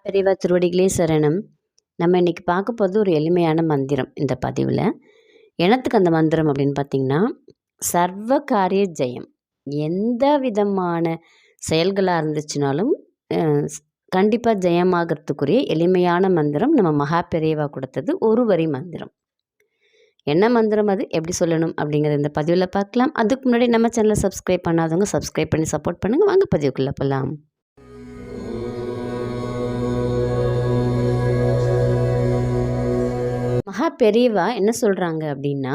பெரியவா திருவடிகளே சரணம். நம்ம இன்னைக்கு பார்க்க போகிறது ஒரு எளிமையான மந்திரம் இந்த பதிவில். எனத்துக்கு அந்த மந்திரம் அப்படின்னு பார்த்தீங்கன்னா, சர்வ காரிய ஜெயம். எந்த விதமான செயல்களாக இருந்துச்சுனாலும் கண்டிப்பாக ஜெயமாகறதுக்குரிய எளிமையான மந்திரம் நம்ம மகா பெரியவா கொடுத்தது ஒரு வரி மந்திரம். என்ன மந்திரம் அது, எப்படி சொல்லணும் அப்படிங்கிறத இந்த பதிவில் பார்க்கலாம். அதுக்கு முன்னாடி நம்ம சேனலை சப்ஸ்கிரைப் பண்ணாதவங்க சப்ஸ்கிரைப் பண்ணி சப்போர்ட் பண்ணுங்கள். வாங்க பதிவுக்குள்ளே போகலாம். மகா பெரியவா என்ன சொல்கிறாங்க அப்படின்னா,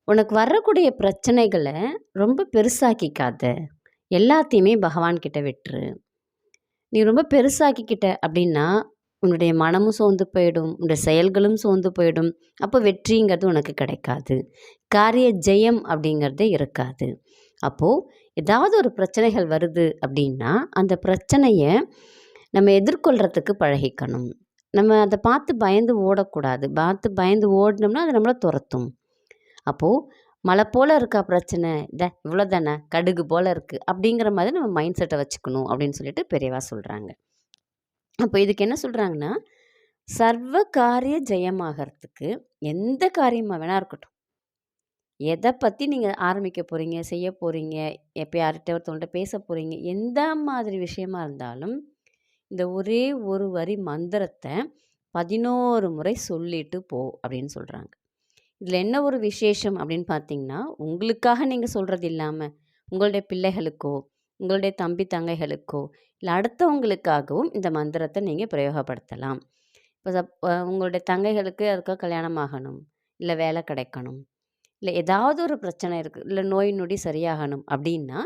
உனக்கு வரக்கூடிய பிரச்சனைகளை ரொம்ப பெருசாக்கிக்காத, எல்லாத்தையுமே பகவான்கிட்ட விட்டுரு. நீ ரொம்ப பெருசாக்கிக்கிட்ட அப்படின்னா உன்னுடைய மனமும் சோர்ந்து போயிடும், உன்னுடைய செயல்களும் சோர்ந்து போயிடும். அப்போ வெற்றிங்கிறது உனக்கு கிடைக்காது, காரிய ஜெயம் அப்படிங்கிறதே இருக்காது. அப்போது ஏதாவது ஒரு பிரச்சனைகள் வருது அப்படின்னா அந்த பிரச்சனையை நம்ம எதிர்கொள்கிறதுக்கு பழகிக்கணும். நம்ம அதை பார்த்து பயந்து ஓடக்கூடாது. பயந்து ஓடினோம்னா அது நம்மளை துரத்தும். அப்போது மலை போல் இருக்கா பிரச்சனை, இவ்வளோ தானே, கடுகு போல் இருக்குது அப்படிங்கிற மாதிரி நம்ம மைண்ட் செட்டை வச்சுக்கணும் அப்படின்னு சொல்லிட்டு பெரியவா சொல்கிறாங்க. அப்போ இதுக்கு என்ன சொல்கிறாங்கன்னா, சர்வ காரிய ஜெயமாகறதுக்கு எந்த காரியமாக வேணா இருக்கட்டும், எதை பற்றி நீங்கள் ஆரம்பிக்க போகிறீங்க, செய்ய போகிறீங்க, எப்போ யார்கிட்ட ஒருத்தவங்கள்ட்ட பேச போகிறீங்க, எந்த மாதிரி விஷயமா இருந்தாலும் இந்த ஒரே ஒரு வரி மந்திரத்தை 11 முறை சொல்லிட்டு போ அப்படின்னு சொல்கிறாங்க. இதில் என்ன ஒரு விசேஷம் அப்படின்னு பார்த்தீங்கன்னா, உங்களுக்காக நீங்கள் சொல்கிறது இல்லாமல் உங்களுடைய பிள்ளைகளுக்கோ, உங்களுடைய தம்பி தங்கைகளுக்கோ, இல்லை அடுத்தவங்களுக்காகவும் இந்த மந்திரத்தை நீங்கள் பிரயோகப்படுத்தலாம். இப்போ உங்களுடைய தங்கைகளுக்கு அதுக்காக கல்யாணம் ஆகணும், இல்லை வேலை கிடைக்கணும், இல்லை ஏதாவது ஒரு பிரச்சனை இருக்குது, இல்லை நோய் நொடி சரியாகணும் அப்படின்னா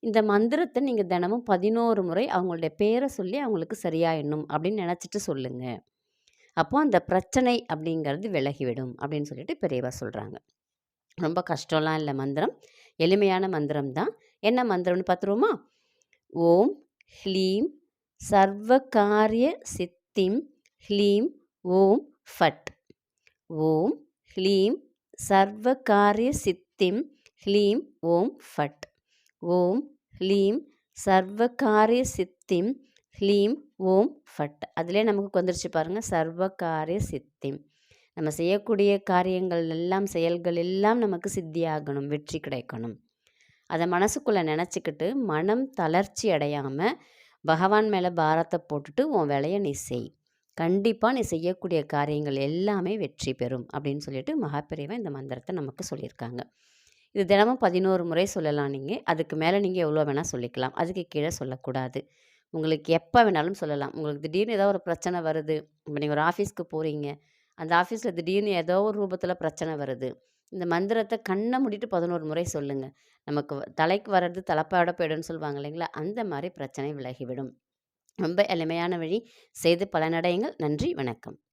இந்த மந்திரத்தை நீங்கள் தினமும் 11 முறை அவங்களுடைய பேரை சொல்லி அவங்களுக்கு சரியாயிடணும் அப்படின்னு நினச்சிட்டு சொல்லுங்கள். அப்போது அந்த பிரச்சனை அப்படிங்கிறது விலகிவிடும் அப்படின்னு சொல்லிட்டு பெரியவா சொல்கிறாங்க. ரொம்ப கஷ்டம்லாம் இல்லை மந்திரம், எளிமையான மந்திரம் தான். என்ன மந்திரம்னு பார்த்துருவோமா? ஓம் ஹ்லீம் சர்வகாரிய சித்திம் ஹ்லீம் ஓம் ஃபட். ஓம் ஹ்லீம் சர்வகாரிய சித்திம் ஹ்லீம் ஓம் ஃபட். ஓம் ஹ்லீம் சர்வகாரிய சித்திம் ஹ்லீம் ஓம் ஃபட். அதிலே நமக்கு வந்துருச்சு பாருங்கள், சர்வகாரிய சித்திம். நம்ம செய்யக்கூடிய காரியங்கள் எல்லாம், செயல்கள் எல்லாம் நமக்கு சித்தியாகணும், வெற்றி கிடைக்கணும். அதை மனசுக்குள்ளே நினச்சிக்கிட்டு மனம் தளர்ச்சி அடையாமல் பகவான் மேலே பாரத்தை போட்டுட்டு உன் வேலையை நீ செய். கண்டிப்பாக நீ செய்யக்கூடிய காரியங்கள் எல்லாமே வெற்றி பெறும் அப்படின்னு சொல்லிட்டு மகாபெரிவா இந்த மந்திரத்தை நமக்கு சொல்லியிருக்காங்க. இது தினமும் 11 முறை சொல்லலாம். நீங்கள் அதுக்கு மேலே நீங்கள் எவ்வளோ வேணால் சொல்லிக்கலாம், அதுக்கு கீழே சொல்லக்கூடாது. உங்களுக்கு எப்போ வேணாலும் சொல்லலாம். உங்களுக்கு திடீர்னு ஏதோ ஒரு பிரச்சனை வருது, இப்போ நீங்கள் ஒரு ஆஃபீஸ்க்கு போகிறீங்க, அந்த ஆஃபீஸில் திடீர்னு ஏதோ ஒரு ரூபத்தில் பிரச்சனை வருது, இந்த மந்திரத்தை கண்ணை மூடிட்டு 11 முறை சொல்லுங்கள். நமக்கு தலைக்கு வர்றது தலைப்பாட போய்டுன்னு சொல்லுவாங்க இல்லைங்களா, அந்த மாதிரி பிரச்சனை விலகிவிடும். ரொம்ப எளிமையான வழி, செய்து பலனடையுங்கள். நன்றி, வணக்கம்.